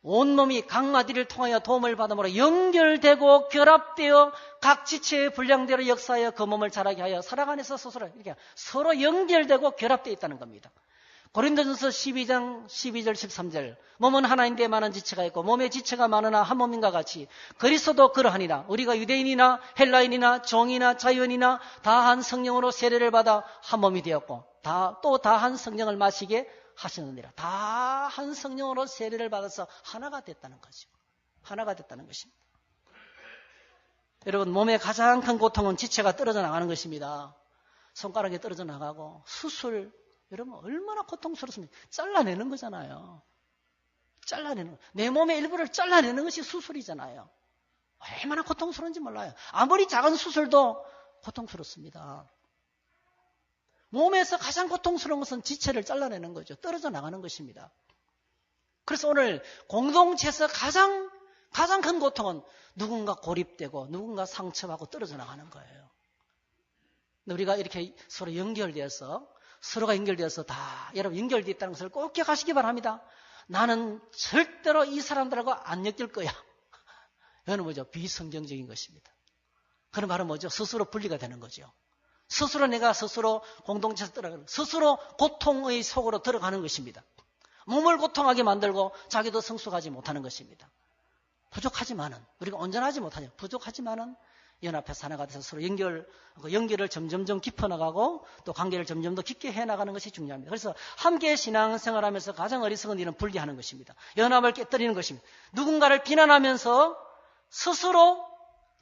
온몸이 각 마디를 통하여 도움을 받음으로 연결되고 결합되어 각 지체의 분량대로 역사하여 그 몸을 자라게 하여 사랑 안에서 스스로 이렇게 서로 연결되고 결합되어 있다는 겁니다. 고린도전서 12장 12절 13절 몸은 하나인데 많은 지체가 있고 몸의 지체가 많으나 한 몸인가 같이 그리스도도 그러하니라. 우리가 유대인이나 헬라인이나 종이나 자유인이나 다 한 성령으로 세례를 받아 한 몸이 되었고 또 다 한 성령을 마시게 하시느니라. 다 한 성령으로 세례를 받아서 하나가 됐다는 거죠. 하나가 됐다는 것입니다. 여러분 몸의 가장 큰 고통은 지체가 떨어져 나가는 것입니다. 손가락이 떨어져 나가고 수술 여러분 얼마나 고통스럽습니까? 잘라내는 거잖아요. 내 몸의 일부를 잘라내는 것이 수술이잖아요. 얼마나 고통스러운지 몰라요. 아무리 작은 수술도 고통스럽습니다. 몸에서 가장 고통스러운 것은 지체를 잘라내는 거죠. 떨어져 나가는 것입니다. 그래서 오늘 공동체에서 가장 큰 고통은 누군가 고립되고 누군가 상처받고 떨어져 나가는 거예요. 우리가 이렇게 서로 서로가 연결되어서 다 여러분 연결되어 있다는 것을 꼭 기억하시기 바랍니다. 나는 절대로 이 사람들하고 안 엮일 거야. 이거는 뭐죠? 비성경적인 것입니다. 그런 말은 뭐죠? 스스로 분리가 되는 거죠. 스스로 내가 스스로 공동체에서 들어가는 스스로 고통의 속으로 들어가는 것입니다. 몸을 고통하게 만들고 자기도 성숙하지 못하는 것입니다. 부족하지만은 우리가 온전하지 못하죠. 부족하지만은 연합해서 하나가 돼서 서로 연결을 점점 깊어나가고 또 관계를 점점 더 깊게 해나가는 것이 중요합니다. 그래서 함께 신앙생활하면서 가장 어리석은 일은 분리하는 것입니다. 연합을 깨뜨리는 것입니다. 누군가를 비난하면서 스스로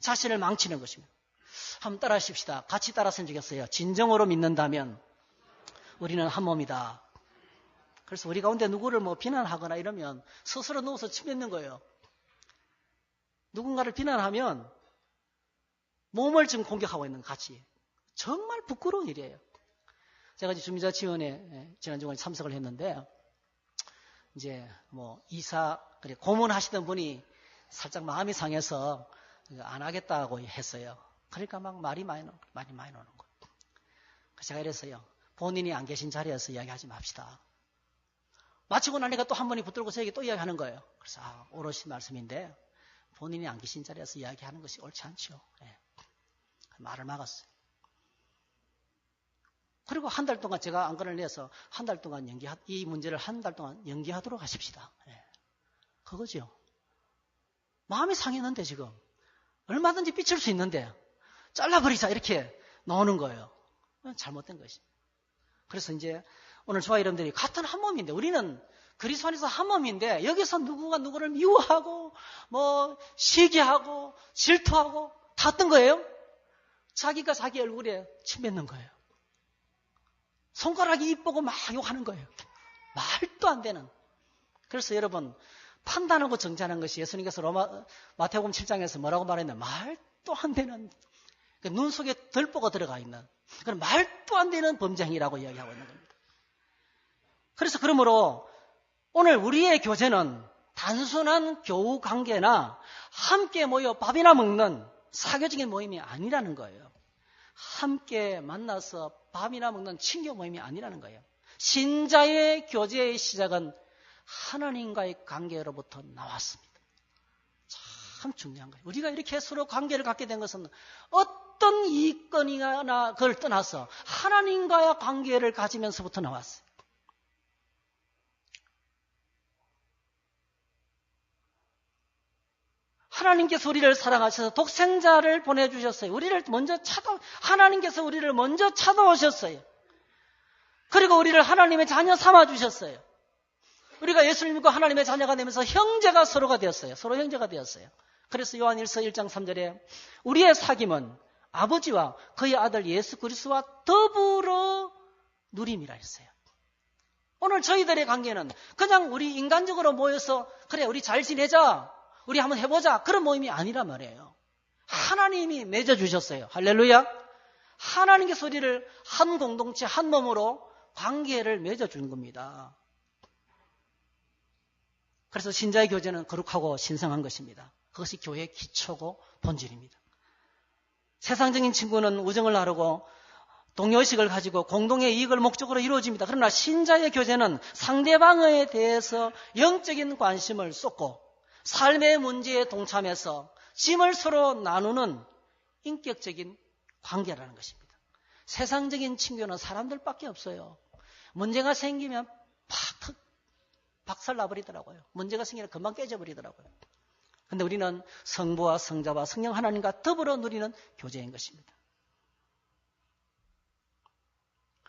자신을 망치는 것입니다. 한번 따라 하십시다. 같이 따라했으면 좋겠어요. 진정으로 믿는다면 우리는 한 몸이다. 그래서 우리 가운데 누구를 비난하거나 이러면 스스로 누워서 침 뱉는 거예요. 누군가를 비난하면 몸을 지금 공격하고 있는 같이. 정말 부끄러운 일이에요. 제가 주민자 지원에 지난 주간에 참석을 했는데, 이제 이사, 고문하시던 분이 살짝 마음이 상해서 안 하겠다고 했어요. 그러니까 막 말이 많이 나오는 거예요. 그래서 제가 이랬어요. 본인이 안 계신 자리에서 이야기하지 맙시다. 마치고 나니까 또 한 번이 붙들고 저에게 또 이야기하는 거예요. 그래서 오롯이 말씀인데, 본인이 안 계신 자리에서 이야기하는 것이 옳지 않죠. 네. 말을 막았어요. 그리고 한 달 동안 제가 안건을 내서 한 달 동안 이 문제를 한 달 동안 연기하도록 하십시다. 네. 그거죠. 마음이 상했는데 지금 얼마든지 삐칠 수 있는데 잘라버리자 이렇게 나오는 거예요. 잘못된 것입니다. 그래서 이제 오늘 저와 여러분들이 같은 한 몸인데, 우리는 그리스도 안에서 한 몸인데 여기서 누구가 누구를 미워하고 시기하고 질투하고 다 어떤 거예요? 자기가 자기 얼굴에 침 뱉는 거예요. 손가락이 이쁘고 막 욕하는 거예요. 말도 안 되는. 그래서 여러분, 판단하고 정죄하는 것이 예수님께서 마태복음 7장에서 뭐라고 말했나? 말도 안 되는, 눈 속에 들보가 들어가 있는 그런 말도 안 되는 범죄 행위라고 이야기하고 있는 겁니다. 그래서 그러므로 오늘 우리의 교제는 단순한 교우 관계나 함께 모여 밥이나 먹는 사교적인 모임이 아니라는 거예요. 함께 만나서 밥이나 먹는 친교 모임이 아니라는 거예요. 신자의 교제의 시작은 하나님과의 관계로부터 나왔습니다. 참 중요한 거예요. 우리가 이렇게 서로 관계를 갖게 된 것은 어떤 이익권이나 그걸 떠나서 하나님과의 관계를 가지면서부터 나왔어요. 하나님께서 우리를 사랑하셔서 독생자를 보내주셨어요. 하나님께서 우리를 먼저 찾아오셨어요. 그리고 우리를 하나님의 자녀 삼아주셨어요. 우리가 예수를 믿고 하나님의 자녀가 되면서 형제가 서로가 되었어요. 서로 형제가 되었어요. 그래서 요한 1서 1장 3절에 우리의 사귐은 아버지와 그의 아들 예수 그리스도와 더불어 누림이라 했어요. 오늘 저희들의 관계는 그냥 우리 인간적으로 모여서 그래 우리 잘 지내자, 우리 한번 해보자, 그런 모임이 아니란 말이에요. 하나님이 맺어주셨어요. 할렐루야. 하나님께서 우리를 한 공동체 한 몸으로 관계를 맺어주는 겁니다. 그래서 신자의 교제는 거룩하고 신성한 것입니다. 그것이 교회의 기초고 본질입니다. 세상적인 친구는 우정을 나누고 동료의식을 가지고 공동의 이익을 목적으로 이루어집니다. 그러나 신자의 교제는 상대방에 대해서 영적인 관심을 쏟고 삶의 문제에 동참해서 짐을 서로 나누는 인격적인 관계라는 것입니다. 세상적인 친교는 사람들밖에 없어요. 문제가 생기면 팍 박살 나버리더라고요. 문제가 생기면 금방 깨져버리더라고요. 그런데 우리는 성부와 성자와 성령 하나님과 더불어 누리는 교제인 것입니다.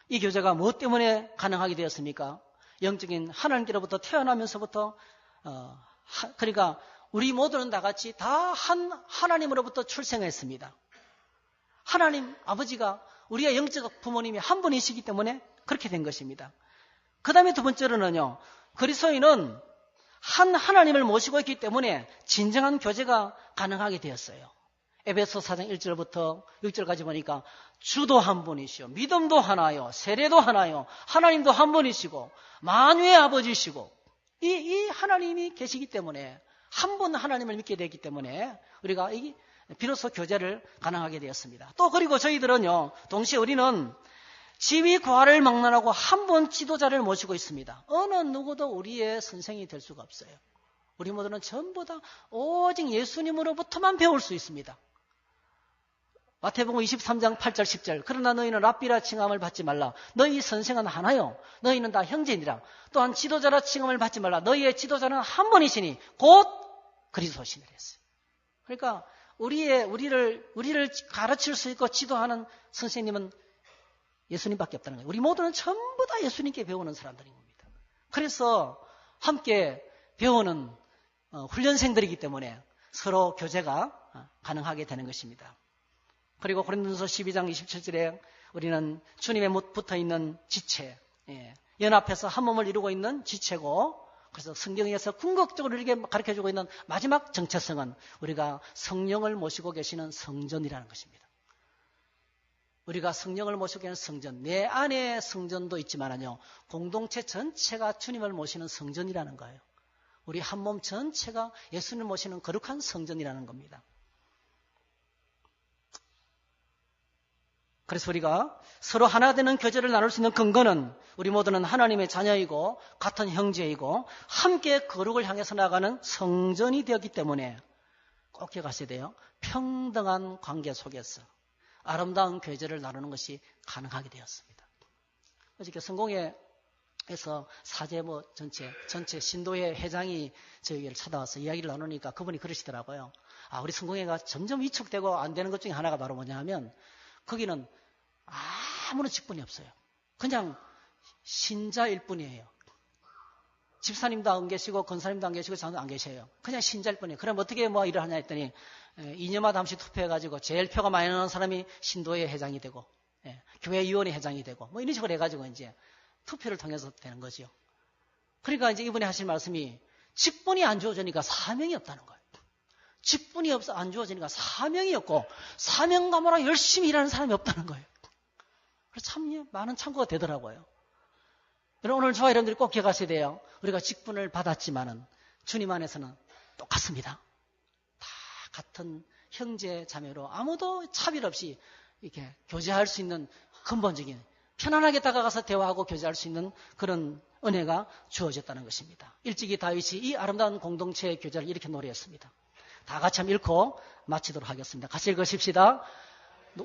이 교제가 무엇 때문에 가능하게 되었습니까? 영적인 하나님께로부터 태어나면서부터 그러니까 우리 모두는 다 같이 다 하나님으로부터 출생했습니다. 하나님 아버지가 우리의 영적 부모님이 한 분이시기 때문에 그렇게 된 것입니다. 그 다음에 두 번째로는요, 그리스도인은 한 하나님을 모시고 있기 때문에 진정한 교제가 가능하게 되었어요. 에베소 4장 1절부터 6절까지 보니까 주도 한 분이시요, 믿음도 하나요, 세례도 하나요, 하나님도 한 분이시고 만유의 아버지시고 이 하나님이 계시기 때문에 한 분 하나님을 믿게 되기 때문에 우리가 비로소 교제를 가능하게 되었습니다. 또 그리고 저희들은요, 동시에 우리는 지위 과를 막론하고 한 분 지도자를 모시고 있습니다. 어느 누구도 우리의 선생이 될 수가 없어요. 우리 모두는 전부 다 오직 예수님으로부터만 배울 수 있습니다. 마태복음 23장 8절 10절 그러나 너희는 랍비라 칭함을 받지 말라. 너희 선생은 하나요. 너희는 다 형제니라. 또한 지도자라 칭함을 받지 말라. 너희의 지도자는 한 분이시니 곧 그리스도시니라 했어요. 그러니까 우리를 가르칠 수 있고 지도하는 선생님은 예수님밖에 없다는 거예요. 우리 모두는 전부 다 예수님께 배우는 사람들인 겁니다. 그래서 함께 배우는 훈련생들이기 때문에 서로 교제가 가능하게 되는 것입니다. 그리고 고린도서 12장 27절에 우리는 주님에 붙어있는 지체, 연합해서 한 몸을 이루고 있는 지체고, 그래서 성경에서 궁극적으로 이렇게 가르쳐주고 있는 마지막 정체성은 우리가 성령을 모시고 계시는 성전이라는 것입니다. 우리가 성령을 모시고 계시는 성전, 내 안에 성전도 있지만요, 공동체 전체가 주님을 모시는 성전이라는 거예요. 우리 한 몸 전체가 예수님을 모시는 거룩한 성전이라는 겁니다. 그래서 우리가 서로 하나 되는 교제를 나눌 수 있는 근거는 우리 모두는 하나님의 자녀이고 같은 형제이고 함께 거룩을 향해서 나가는 성전이 되었기 때문에 꼭 기억하셔야 돼요. 평등한 관계 속에서 아름다운 교제를 나누는 것이 가능하게 되었습니다. 어저께 성공회에서 사제모 전체 신도회 회장이 저희를 찾아와서 이야기를 나누니까 그분이 그러시더라고요. 우리 성공회가 점점 위축되고 안 되는 것 중에 하나가 바로 뭐냐 하면 거기는 아무런 직분이 없어요. 그냥 신자일 뿐이에요. 집사님도 안 계시고 권사님도 안 계시고 저도 안 계셔요. 그냥 신자일 뿐이에요. 그럼 어떻게 뭐 일을 하냐 했더니 2년마다 한 번씩 투표해가지고 제일 표가 많이 나는 사람이 신도의 회장이 되고 교회위원회 회장이 되고 뭐 이런 식으로 해가지고 이제 투표를 통해서 되는 거죠. 그러니까 이제 이분이 하실 말씀이 직분이 안 주어지니까 사명이 없다는 거예요. 직분이 안 주어지니까 사명이 없고 사명감으로 열심히 일하는 사람이 없다는 거예요. 그래서 참 많은 참고가 되더라고요. 여러분 오늘 저와 여러분들이 꼭 기억하셔야 돼요. 우리가 직분을 받았지만은 주님 안에서는 똑같습니다. 다 같은 형제 자매로 아무도 차별 없이 이렇게 교제할 수 있는 근본적인 편안하게 다가가서 대화하고 교제할 수 있는 그런 은혜가 주어졌다는 것입니다. 일찍이 다윗이 이 아름다운 공동체의 교제를 이렇게 노래했습니다. 다 같이 한번 읽고 마치도록 하겠습니다. 같이 읽으십시다.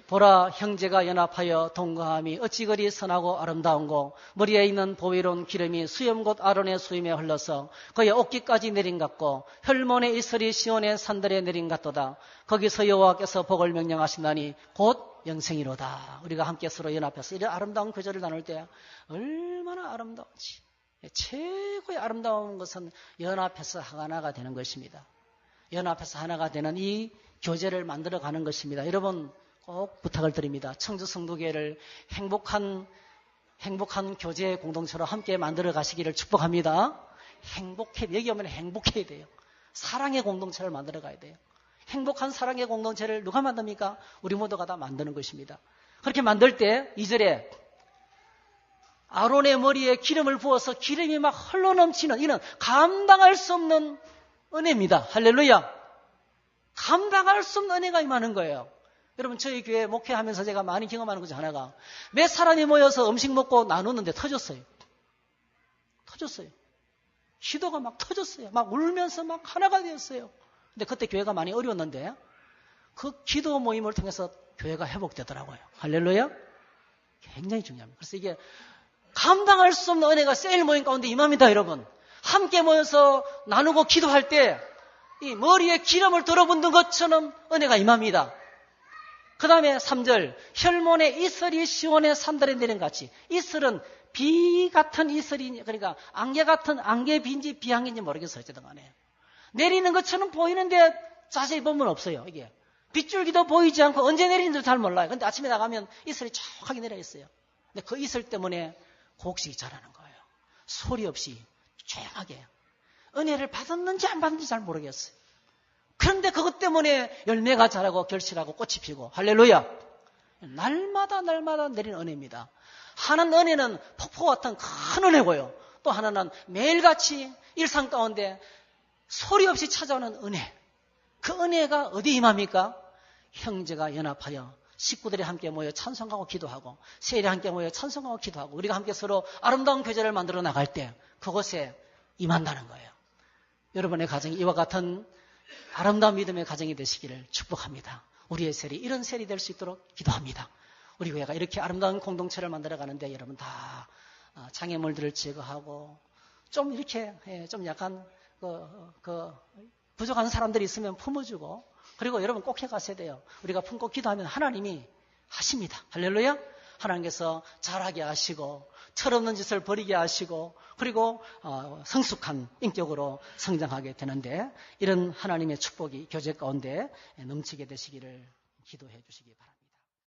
보라 형제가 연합하여 동거함이 어찌 그리 선하고 아름다운고 머리에 있는 보배로운 기름이 수염곧 아론의 수염에 흘러서 그의 옷깃까지 내린 같고 혈몬의 이슬이 시온의 산들에 내린 같도다. 거기서 여호와께서 복을 명령하신다니 곧 영생이로다. 우리가 함께 서로 연합해서 이런 아름다운 교제를 나눌 때 얼마나 아름다운지. 최고의 아름다운 것은 연합해서 하나가 되는 것입니다. 연합해서 하나가 되는 이 교제를 만들어가는 것입니다. 여러분 꼭 부탁을 드립니다. 청주 성도교회를 행복한 교제 공동체로 함께 만들어 가시기를 축복합니다. 여기 오면 행복해야 돼요. 사랑의 공동체를 만들어 가야 돼요. 행복한 사랑의 공동체를 누가 만듭니까? 우리 모두가 다 만드는 것입니다. 그렇게 만들 때 2절에 아론의 머리에 기름을 부어서 기름이 막 흘러넘치는 이는 감당할 수 없는 은혜입니다. 할렐루야. 감당할 수 없는 은혜가 임하는 거예요. 여러분 저희 교회 목회하면서 제가 많이 경험하는 것 중 하나가 몇 사람이 모여서 음식 먹고 나누는데 터졌어요. 기도가 막 터졌어요. 막 울면서 막 하나가 되었어요. 근데 그때 교회가 많이 어려웠는데 그 기도 모임을 통해서 교회가 회복되더라고요. 할렐루야. 굉장히 중요합니다. 그래서 이게 감당할 수 없는 은혜가 세일 모임 가운데 임합니다. 여러분 함께 모여서 나누고 기도할 때 이 머리에 기름을 들어붓는 것처럼 은혜가 임합니다. 그 다음에 3절 혈몬의 이슬이 시온의 산들에 내린 같이 이슬은 비 같은 이슬이 그러니까 안개 같은 안개비인지 비안개인지 모르겠어요. 어쨌든 간에 내리는 것처럼 보이는데 자세히 보면 없어요. 이게 빗줄기도 보이지 않고 언제 내리는지도 잘 몰라요. 근데 아침에 나가면 이슬이 쫙하게 내려 있어요. 근데 그 이슬 때문에 곡식이 자라는 거예요. 소리 없이 조용하게 은혜를 받았는지 안 받았는지 잘 모르겠어요. 그런데 그것 때문에 열매가 자라고 결실하고 꽃이 피고 할렐루야. 날마다 내리는 은혜입니다. 하나는 은혜는 폭포 같은 큰 은혜고요. 또 하나는 매일같이 일상 가운데 소리 없이 찾아오는 은혜. 그 은혜가 어디 임합니까? 형제가 연합하여 식구들이 함께 모여 찬송하고 기도하고 세일이 함께 모여 찬송하고 기도하고 우리가 함께 서로 아름다운 교제를 만들어 나갈 때 그곳에 임한다는 거예요. 여러분의 가정이 이와 같은 아름다운 믿음의 가정이 되시기를 축복합니다. 우리의 셀이 이런 셀이 될 수 있도록 기도합니다. 우리 교회가 이렇게 아름다운 공동체를 만들어 가는데 여러분 다 장애물들을 제거하고 좀 이렇게 좀 약간 부족한 사람들이 있으면 품어주고 그리고 여러분 꼭 해가셔야 돼요. 우리가 품고 기도하면 하나님이 하십니다. 할렐루야. 하나님께서 잘하게 하시고 철없는 짓을 버리게 하시고 그리고 성숙한 인격으로 성장하게 되는데 이런 하나님의 축복이 교제 가운데 넘치게 되시기를 기도해 주시기 바랍니다.